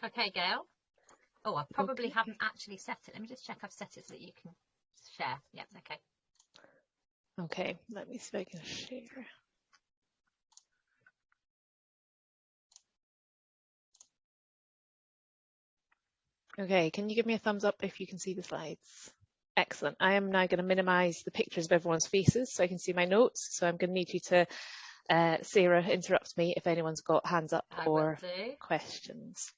Okay, Gail. Oh, I probably haven't actually set it. Let me just check I've set it so that you can share. Yeah, okay. Okay, let me see if I can share. Okay, can you give me a thumbs up if you can see the slides? Excellent. I am now going to minimize the pictures of everyone's faces so I can see my notes. So I'm going to need you to, Sarah, interrupt me if anyone's got hands up or questions.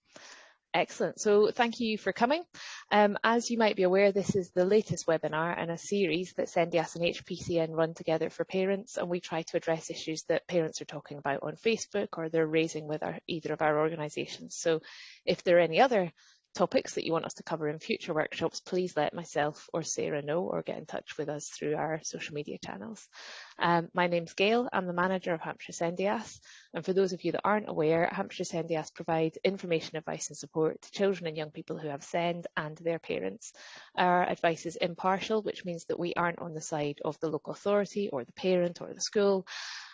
Excellent. So thank you for coming. As you might be aware, this is the latest webinar in a series that SENDIASS and HPCN run together for parents, and we try to address issues that parents are talking about on Facebook or they're raising with either of our organisations. So if there are any other topics that you want us to cover in future workshops, please let myself or Sarah know or get in touch with us through our social media channels. My name's Gail, I'm the manager of Hampshire SENDIASS, and for those of you that aren't aware, Hampshire SENDIASS provides information, advice and support to children and young people who have SEND and their parents. Our advice is impartial, which means that we aren't on the side of the local authority or the parent or the school.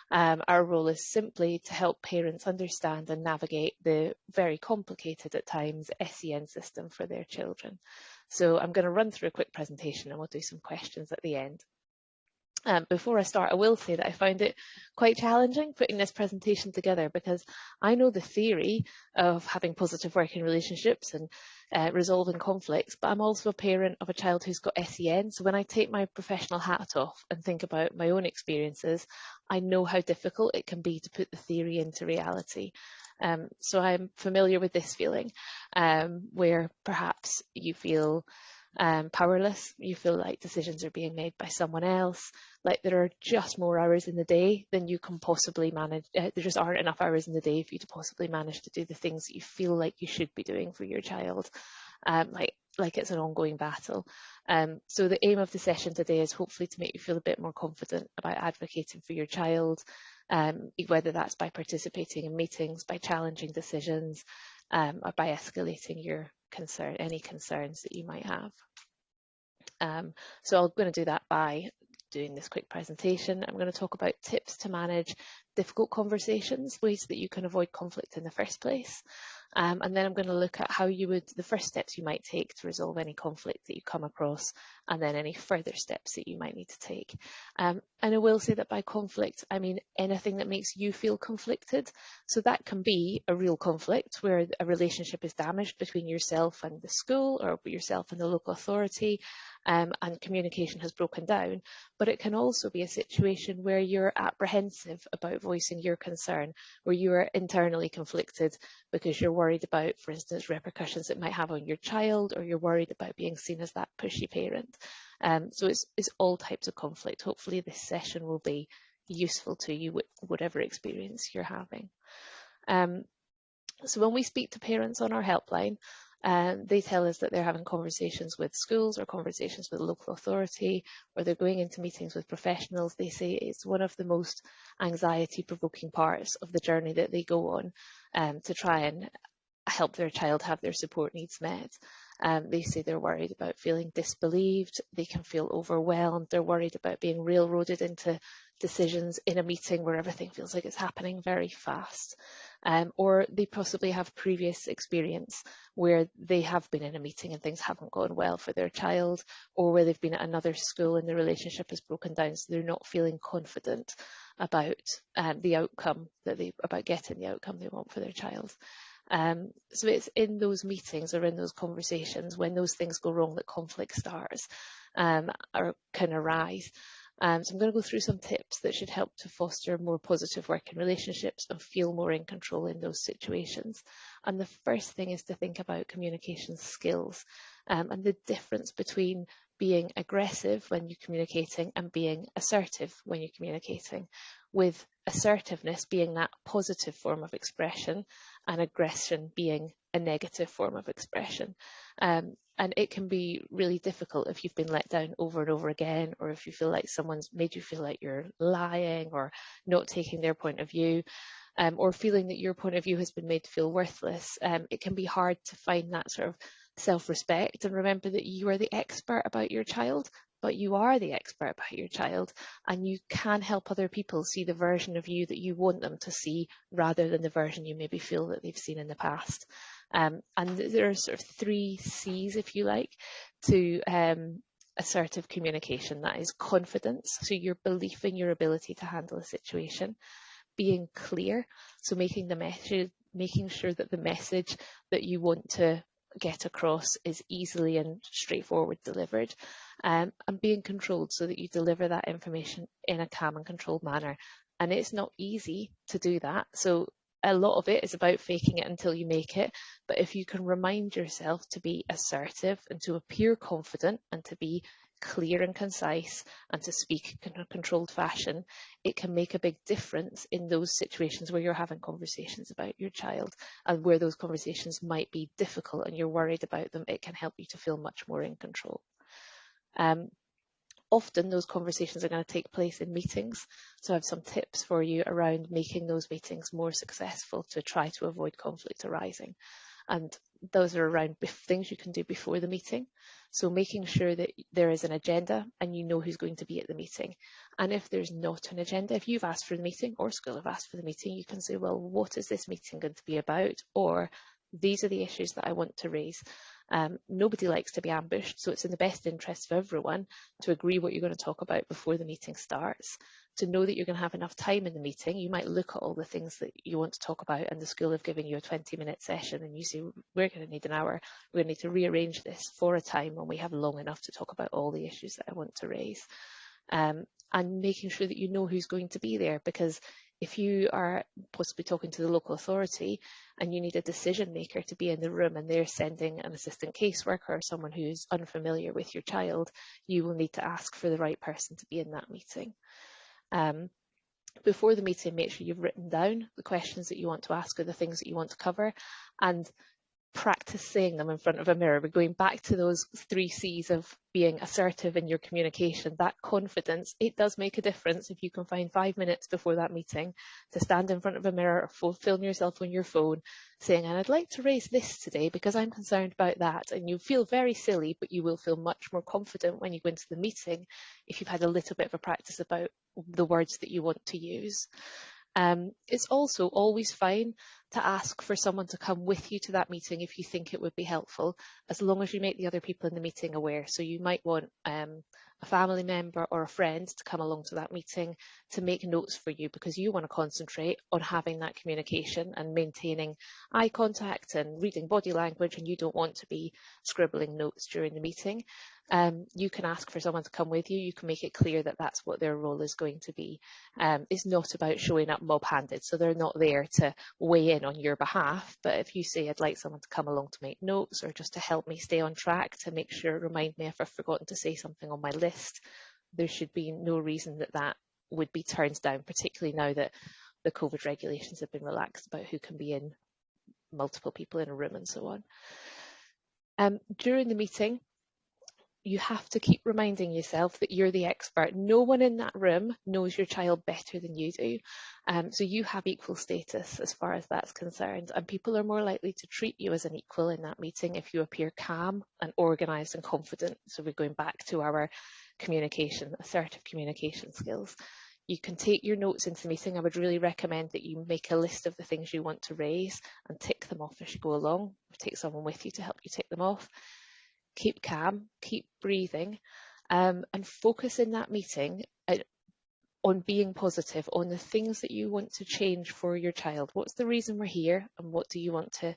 Our role is simply to help parents understand and navigate the very complicated at times SEN system for their children. So I'm going to run through a quick presentation and we'll do some questions at the end. Before I start, I will say that I found it quite challenging putting this presentation together because I know the theory of having positive working relationships and resolving conflicts, but I'm also a parent of a child who's got SEN. So when I take my professional hat off and think about my own experiences, I know how difficult it can be to put the theory into reality. So I'm familiar with this feeling where perhaps you feel powerless, you feel like decisions are being made by someone else, like there are just more hours in the day than you can possibly manage. There just aren't enough hours in the day for you to possibly manage to do the things that you feel like you should be doing for your child, like it's an ongoing battle. So the aim of the session today is hopefully to make you feel a bit more confident about advocating for your child, whether that's by participating in meetings, by challenging decisions, or by escalating your any concerns that you might have. So I'm going to do that by doing this quick presentation. I'm going to talk about tips to manage difficult conversations, ways that you can avoid conflict in the first place. And then I'm going to look at how the first steps you might take to resolve any conflict that you come across, and then any further steps that you might need to take. And I will say that by conflict, I mean anything that makes you feel conflicted. So that can be a real conflict where a relationship is damaged between yourself and the school or yourself and the local authority, and communication has broken down. But it can also be a situation where you're apprehensive about voicing your concern, where you are internally conflicted because you're worried about, for instance, repercussions it might have on your child, or you're worried about being seen as that pushy parent. So it's all types of conflict. Hopefully this session will be useful to you, whatever experience you're having. So when we speak to parents on our helpline, they tell us that they're having conversations with schools or conversations with local authority, or they're going into meetings with professionals. They say it's one of the most anxiety-provoking parts of the journey that they go on to try and help their child have their support needs met. They say they're worried about feeling disbelieved, they can feel overwhelmed, they're worried about being railroaded into decisions in a meeting where everything feels like it's happening very fast. Or they possibly have previous experience where they have been in a meeting and things haven't gone well for their child, or where they've been at another school and the relationship has broken down, so they're not feeling confident about the outcome about getting the outcome they want for their child. So it's in those meetings or in those conversations when those things go wrong that conflict starts or can arise. So I'm going to go through some tips that should help to foster more positive working relationships and feel more in control in those situations. And the first thing is to think about communication skills and the difference between being aggressive when you're communicating and being assertive when you're communicating, with assertiveness being that positive form of expression and aggression being a negative form of expression. And it can be really difficult if you've been let down over and over again, or if you feel like someone's made you feel like you're lying or not taking their point of view, or feeling that your point of view has been made to feel worthless. It can be hard to find that sort of self-respect and remember that you are the expert about your child, but you are the expert about your child, and you can help other people see the version of you that you want them to see rather than the version you maybe feel that they've seen in the past. And there are sort of 3 C's, if you like, to assertive communication. That is confidence, so your belief in your ability to handle a situation. Being clear, so making sure that the message that you want to get across is easily and straightforward delivered, and being controlled, so that you deliver that information in a calm and controlled manner. And it's not easy to do that, so a lot of it is about faking it until you make it. But if you can remind yourself to be assertive and to appear confident and to be clear and concise and to speak in a controlled fashion, it can make a big difference in those situations where you're having conversations about your child, and where those conversations might be difficult and you're worried about them. It can help you to feel much more in control. Often those conversations are going to take place in meetings, so I have some tips for you around making those meetings more successful to try to avoid conflict arising. And those are around things you can do before the meeting. So making sure that there is an agenda and you know who's going to be at the meeting. And if there's not an agenda, if you've asked for the meeting or school have asked for the meeting, you can say, well, what is this meeting going to be about? Or these are the issues that I want to raise. Nobody likes to be ambushed, so it's in the best interest of everyone to agree what you're going to talk about before the meeting starts. To know that you're going to have enough time in the meeting, you might look at all the things that you want to talk about, and the school have given you a 20-minute session, and you say, we're going to need an hour. We're going to need to rearrange this for a time when we have long enough to talk about all the issues that I want to raise. And making sure that you know who's going to be there, because if you are possibly talking to the local authority and you need a decision maker to be in the room and they're sending an assistant caseworker or someone who's unfamiliar with your child, you will need to ask for the right person to be in that meeting. Before the meeting, make sure you've written down the questions that you want to ask or the things that you want to cover, and practice saying them in front of a mirror. We're going back to those 3 C's of being assertive in your communication. That confidence, it does make a difference if you can find 5 minutes before that meeting to stand in front of a mirror or film yourself on your phone saying, and I'd like to raise this today because I'm concerned about that. And you feel very silly, but you will feel much more confident when you go into the meeting if you've had a little bit of a practice about the words that you want to use. It's also always fine to ask for someone to come with you to that meeting if you think it would be helpful, as long as you make the other people in the meeting aware. So you might want a family member or a friend to come along to that meeting to make notes for you, because you want to concentrate on having that communication and maintaining eye contact and reading body language, and you don't want to be scribbling notes during the meeting. You can ask for someone to come with you. You can make it clear that that's what their role is going to be. It's not about showing up mob-handed, so they're not there to weigh in on your behalf. But if you say, I'd like someone to come along to make notes, or just to help me stay on track, to make sure, remind me if I've forgotten to say something on my list, there should be no reason that that would be turned down, particularly now that the COVID regulations have been relaxed about who can be in, multiple people in a room and so on. During the meeting, you have to keep reminding yourself that you're the expert. No one in that room knows your child better than you do. So you have equal status as far as that's concerned. And people are more likely to treat you as an equal in that meeting if you appear calm and organised and confident. So we're going back to our communication, assertive communication skills. You can take your notes into the meeting. I would really recommend that you make a list of the things you want to raise and tick them off as you go along. Take someone with you to help you tick them off. Keep calm, keep breathing, and focus in that meeting on being positive, on the things that you want to change for your child. What's the reason we're here, and what do you want to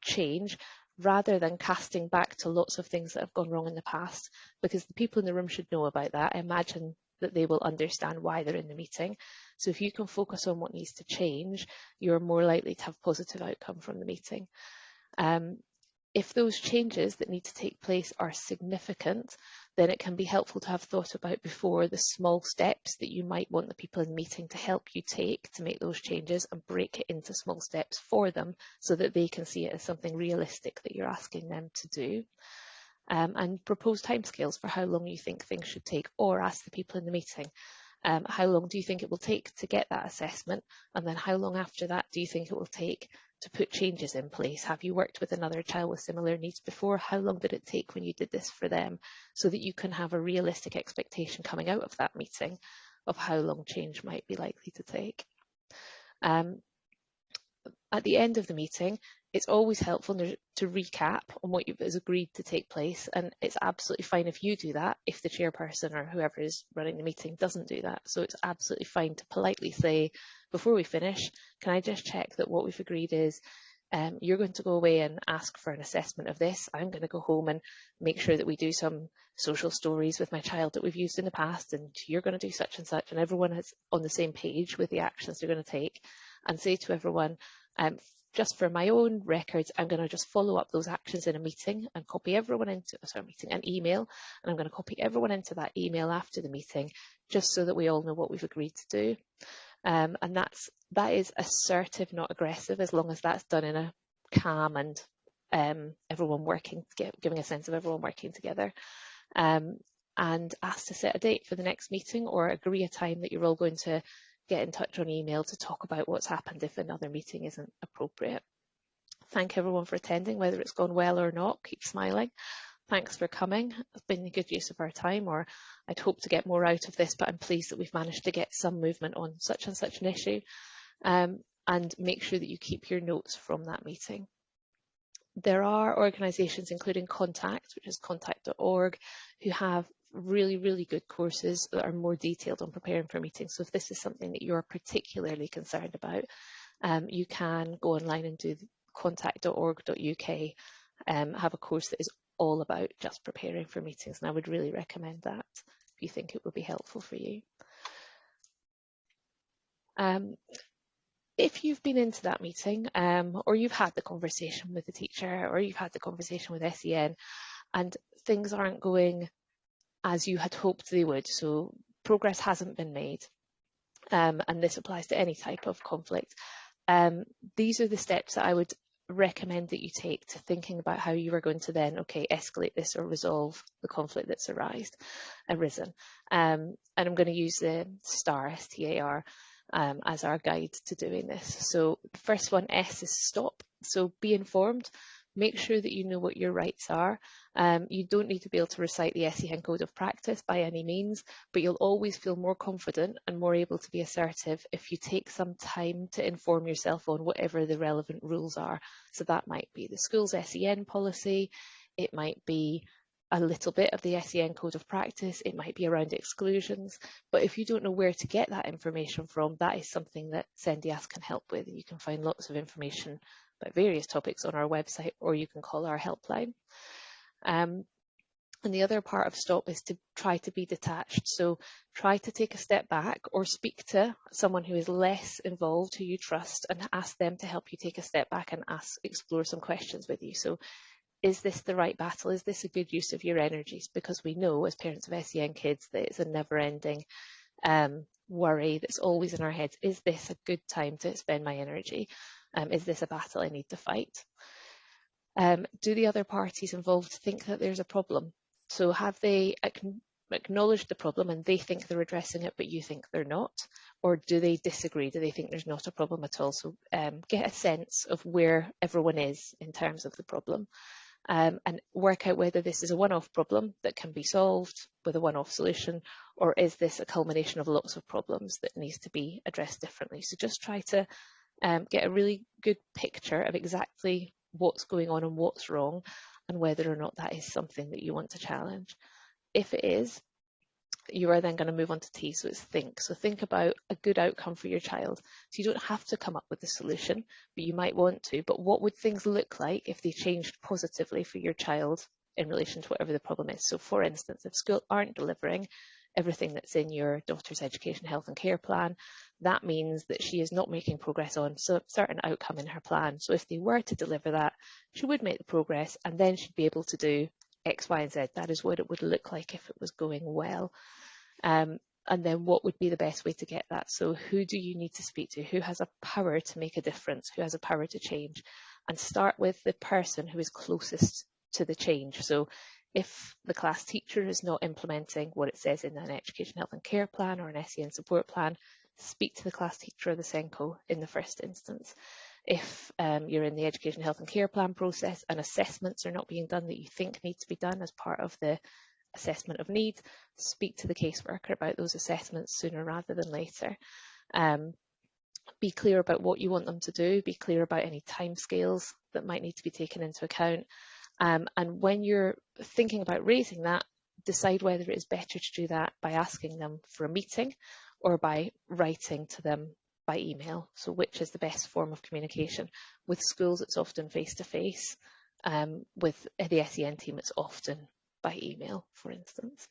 change, rather than casting back to lots of things that have gone wrong in the past, because the people in the room should know about that. I imagine that they will understand why they're in the meeting. So if you can focus on what needs to change, you're more likely to have positive outcome from the meeting. If those changes that need to take place are significant, then it can be helpful to have thought about before the small steps that you might want the people in the meeting to help you take to make those changes, and break it into small steps for them so that they can see it as something realistic that you're asking them to do. And propose timescales for how long you think things should take, or ask the people in the meeting, how long do you think it will take to get that assessment, and then how long after that do you think it will take to put changes in place? Have you worked with another child with similar needs before? How long did it take when you did this for them? So that you can have a realistic expectation coming out of that meeting of how long change might be likely to take. At the end of the meeting, it's always helpful to recap on what has agreed to take place, and it's absolutely fine if you do that if the chairperson or whoever is running the meeting doesn't do that. So it's absolutely fine to politely say, before we finish, can I just check that what we've agreed is you're going to go away and ask for an assessment of this. I'm going to go home and make sure that we do some social stories with my child that we've used in the past, and you're going to do such and such, and everyone is on the same page with the actions they're going to take, and say to everyone, just for my own records, I'm going to just follow up those actions in a meeting and copy everyone into an email, and I'm going to copy everyone into that email after the meeting, just so that we all know what we've agreed to do. And that is assertive, not aggressive, as long as that's done in a calm and everyone working, giving a sense of everyone working together. And ask to set a date for the next meeting, or agree a time that you're all going to get in touch on email to talk about what's happened if another meeting isn't appropriate. Thank everyone for attending, whether it's gone well or not. Keep smiling. Thanks for coming. It's been a good use of our time, or I'd hope to get more out of this, but I'm pleased that we've managed to get some movement on such and such an issue. And make sure that you keep your notes from that meeting. There are organisations, including Contact, which is contact.org, who have really, really good courses that are more detailed on preparing for meetings. So if this is something that you're particularly concerned about, you can go online and do contact.org.uk, have a course that is all about just preparing for meetings, and I would really recommend that if you think it would be helpful for you. If you've been into that meeting, or you've had the conversation with the teacher, or you've had the conversation with SEN, and things aren't going as you had hoped they would, so progress hasn't been made, and this applies to any type of conflict, these are the steps that I would recommend that you take to thinking about how you are going to then, escalate this or resolve the conflict that's arisen. And I'm going to use the STAR, S-T-A-R, as our guide to doing this. So the first one, S, is stop. So be informed. Make sure that you know what your rights are. You don't need to be able to recite the SEN Code of Practice by any means, but you'll always feel more confident and more able to be assertive if you take some time to inform yourself on whatever the relevant rules are. So that might be the school's SEN policy, it might be a little bit of the SEN Code of Practice, it might be around exclusions, but if you don't know where to get that information from, that is something that SENDIASS can help with. You can find lots of information about various topics on our website, or you can call our helpline. And the other part of stop is to try to be detached. So try to take a step back, or speak to someone who is less involved, who you trust, and ask them to help you take a step back and explore some questions with you. So is this the right battle? Is this a good use of your energies? Because we know as parents of SEN kids that it's a never-ending worry that's always in our heads. Is this a good time to spend my energy? Is this a battle I need to fight? Do the other parties involved think that there's a problem? So have they acknowledged the problem and they think they're addressing it, but you think they're not? Or do they disagree? Do they think there's not a problem at all? So get a sense of where everyone is in terms of the problem. And work out whether this is a one-off problem that can be solved with a one-off solution, or is this a culmination of lots of problems that needs to be addressed differently. So just try to get a really good picture of exactly what's going on and what's wrong, and whether or not that is something that you want to challenge. If it is, you are then going to move on to T, so it's think. So think about a good outcome for your child. So you don't have to come up with a solution, but you might want to. But what would things look like if they changed positively for your child in relation to whatever the problem is? So for instance, if school aren't delivering everything that's in your daughter's education, health and care plan, that means that she is not making progress on a certain outcome in her plan. So if they were to deliver that, she would make the progress, and then she'd be able to do X, Y, and Z. That is what it would look like if it was going well. And then what would be the best way to get that? So who do you need to speak to? Who has a power to make a difference? Who has a power to change? And start with the person who is closest to the change. So if the class teacher is not implementing what it says in an education, health and care plan or an SEN support plan, speak to the class teacher or the SENCO in the first instance. If you're in the education, health and care plan process and assessments are not being done that you think need to be done as part of the assessment of need, speak to the caseworker about those assessments sooner rather than later. Be clear about what you want them to do, be clear about any timescales that might need to be taken into account. And when you're thinking about raising that, decide whether it is better to do that by asking them for a meeting or by writing to them by email. So which is the best form of communication? With schools, it's often face-to-face. With the SEN team, it's often by email, for instance.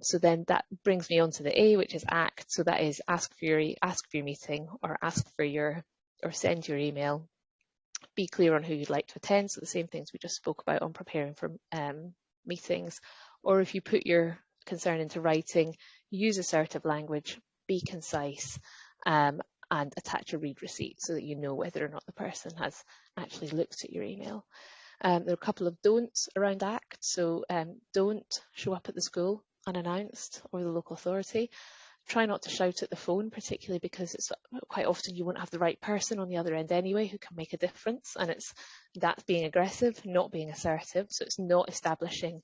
So then that brings me on to the A, which is act. So that is ask for your meeting, or send your email. Be clear on who you'd like to attend. So the same things we just spoke about on preparing for meetings. Or if you put your concern into writing, use assertive language, be concise, and attach a read receipt so that you know whether or not the person has actually looked at your email. There are a couple of don'ts around ACT. So don't show up at the school unannounced or the local authority. Try not to shout at the phone, particularly because it's quite often you won't have the right person on the other end anyway who can make a difference, and that's being aggressive, not being assertive. So it's not establishing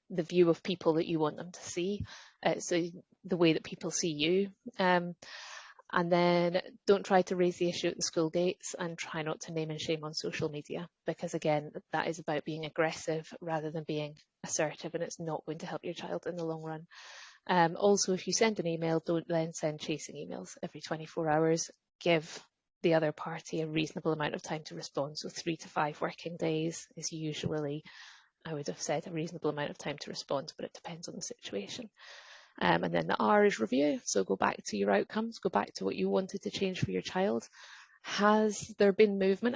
the view of people that you want them to see, so the way that people see you. And then don't try to raise the issue at the school gates, and try not to name and shame on social media, because again, that is about being aggressive rather than being assertive, and it's not going to help your child in the long run. Also, if you send an email, don't then send chasing emails every 24 hours. Give the other party a reasonable amount of time to respond. So 3 to 5 working days is usually, I would have said, a reasonable amount of time to respond, but it depends on the situation. And then the R is review. So go back to your outcomes, go back to what you wanted to change for your child. Has there been movement?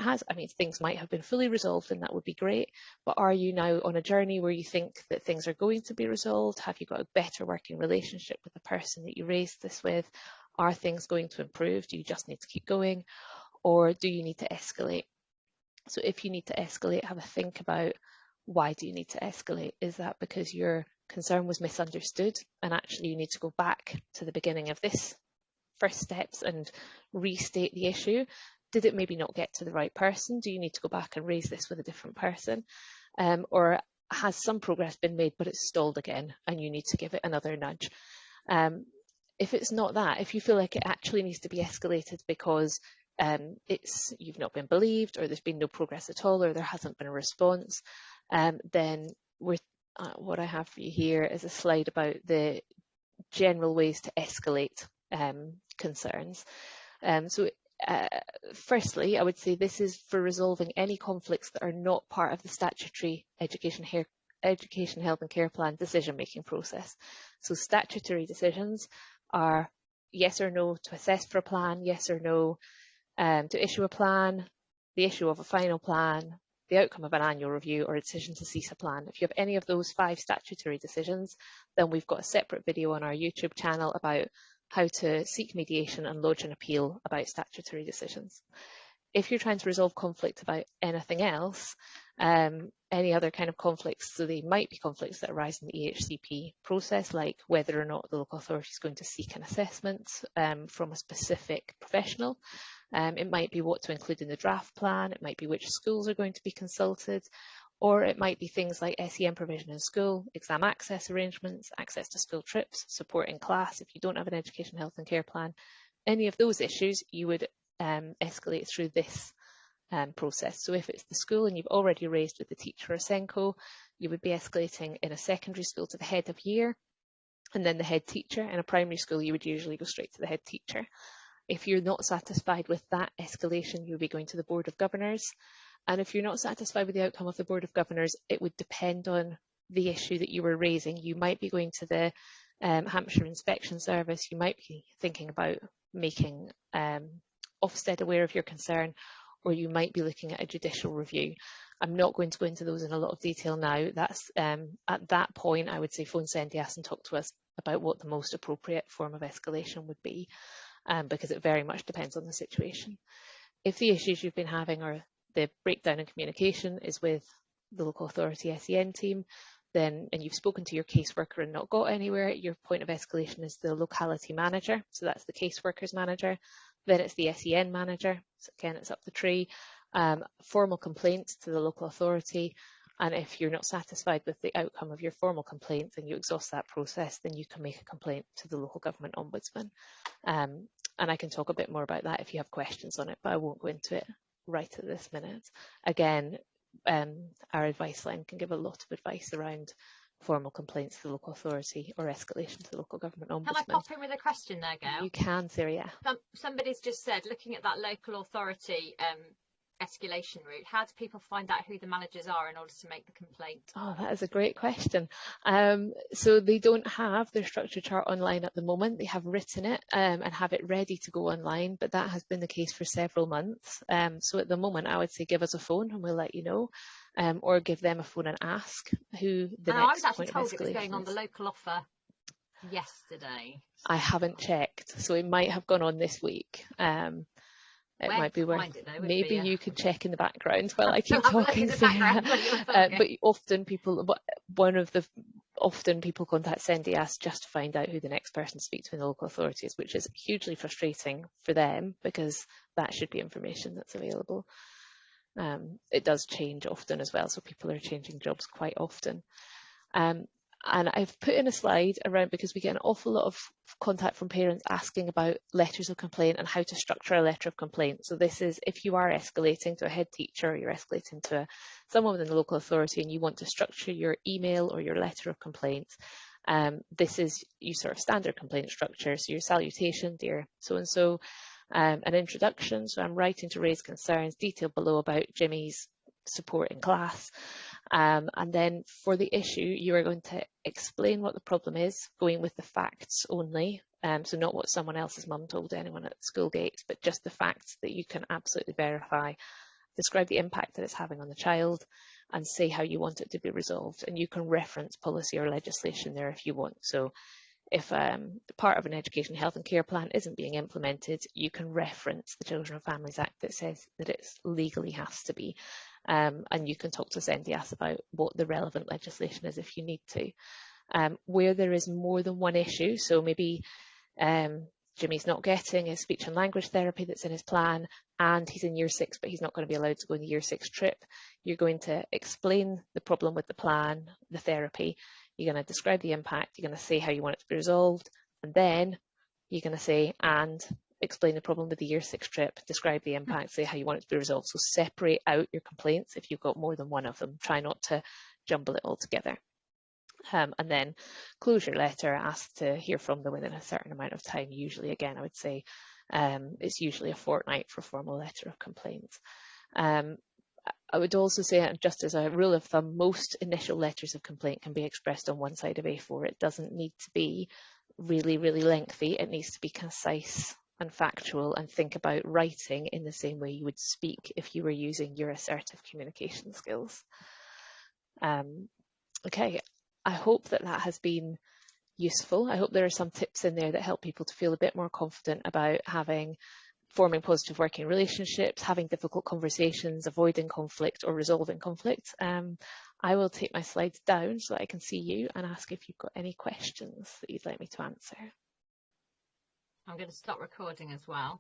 Things might have been fully resolved, and that would be great, but are you now on a journey where you think that things are going to be resolved? Have you got a better working relationship with the person that you raised this with? Are things going to improve? Do you just need to keep going, or do you need to escalate? So if you need to escalate, have a think about, why do you need to escalate? Is that because your concern was misunderstood and actually you need to go back to the beginning of this first steps and restate the issue? Did it maybe not get to the right person? Do you need to go back and raise this with a different person? Or has some progress been made but it's stalled again and you need to give it another nudge? If it's not that, if you feel like it actually needs to be escalated because you've not been believed, or there's been no progress at all, or there hasn't been a response, then what I have for you here is a slide about the general ways to escalate concerns. Firstly, I would say this is for resolving any conflicts that are not part of the statutory education, health and care plan decision-making process. So statutory decisions are yes or no to assess for a plan, yes or no to issue a plan, the issue of a final plan, the outcome of an annual review, or a decision to cease a plan. If you have any of those 5 statutory decisions, then we've got a separate video on our YouTube channel about how to seek mediation and lodge an appeal about statutory decisions. If you're trying to resolve conflict about anything else, any other kind of conflicts, so they might be conflicts that arise in the EHCP process, like whether or not the local authority is going to seek an assessment from a specific professional. It might be what to include in the draft plan, it might be which schools are going to be consulted, or it might be things like SEN provision in school, exam access arrangements, access to school trips, support in class if you don't have an education, health and care plan. Any of those issues you would escalate through this process. So if it's the school and you've already raised with the teacher or SENCO, you would be escalating in a secondary school to the head of year and then the head teacher. In a primary school, you would usually go straight to the head teacher. If you're not satisfied with that escalation, you'll be going to the Board of Governors. And if you're not satisfied with the outcome of the Board of Governors, it would depend on the issue that you were raising. You might be going to the Hampshire Inspection Service. You might be thinking about making Ofsted aware of your concern, or you might be looking at a judicial review. I'm not going to go into those in a lot of detail now. That's at that point, I would say phone SENDIASS and talk to us about what the most appropriate form of escalation would be, because it very much depends on the situation. If the issues you've been having or the breakdown in communication is with the local authority SEN team, then, and you've spoken to your caseworker and not got anywhere, your point of escalation is the locality manager. So that's the caseworker's manager. Then it's the SEN manager. So again, it's up the tree. Formal complaint to the local authority. And if you're not satisfied with the outcome of your formal complaint and you exhaust that process, then you can make a complaint to the local government ombudsman. And I can talk a bit more about that if you have questions on it, but I won't go into it right at this minute. Again, our advice line can give a lot of advice around formal complaints to the local authority or escalation to the local government ombudsman. Can I pop in with a question there, Gail? You can, Sarah, yeah. Somebody's just said, looking at that local authority escalation route, how do people find out who the managers are in order to make the complaint? Oh, that is a great question. So they don't have their structure chart online at the moment. They have written it and have it ready to go online, but that has been the case for several months. So at the moment, I would say give us a phone and we'll let you know, or give them a phone and ask who the next point of escalation is. I was actually told it was going on the local offer yesterday. So I haven't checked, so it might have gone on this week. It might be worth, maybe you could check in the background while I keep talking. But often people contact SENDIASS just to find out who the next person to speak to in the local authority is, which is hugely frustrating for them because that should be information that's available. It does change often as well, so people are changing jobs quite often. And I've put in a slide around, because we get an awful lot of contact from parents asking about letters of complaint and how to structure a letter of complaint. So this is if you are escalating to a head teacher, or you're escalating to someone within the local authority and you want to structure your email or your letter of complaint. This is your sort of standard complaint structure. So your salutation, dear so-and-so, an introduction. So I'm writing to raise concerns, detail below about Jimmy's support in class. And then for the issue, you are going to explain what the problem is, going with the facts only. So not what someone else's mum told anyone at school gates, but just the facts that you can absolutely verify. Describe the impact that it's having on the child and say how you want it to be resolved. And you can reference policy or legislation there if you want. So if part of an education, health and care plan isn't being implemented, you can reference the Children and Families Act that says that it legally has to be. And you can talk to SENDIASS about what the relevant legislation is if you need to. Where there is more than one issue, so maybe Jimmy's not getting his speech and language therapy that's in his plan, and he's in year 6, but he's not going to be allowed to go on the year 6 trip. You're going to explain the problem with the plan, the therapy. You're going to describe the impact. You're going to say how you want it to be resolved. And then you're going to say, and explain the problem with the year 6 trip, describe the impact, say how you want it to be resolved. So separate out your complaints if you've got more than one of them. Try not to jumble it all together. And then close your letter, ask to hear from them within a certain amount of time. Usually, again, I would say it's usually a fortnight for a formal letter of complaint. I would also say, just as a rule of thumb, most initial letters of complaint can be expressed on one side of A4. It doesn't need to be really, really lengthy. It needs to be concise and factual, and think about writing in the same way you would speak if you were using your assertive communication skills. Okay, I hope that has been useful. I hope there are some tips in there that help people to feel a bit more confident about forming positive working relationships, having difficult conversations, avoiding conflict or resolving conflict. I will take my slides down so that I can see you and ask if you've got any questions that you'd like me to answer. I'm going to stop recording as well.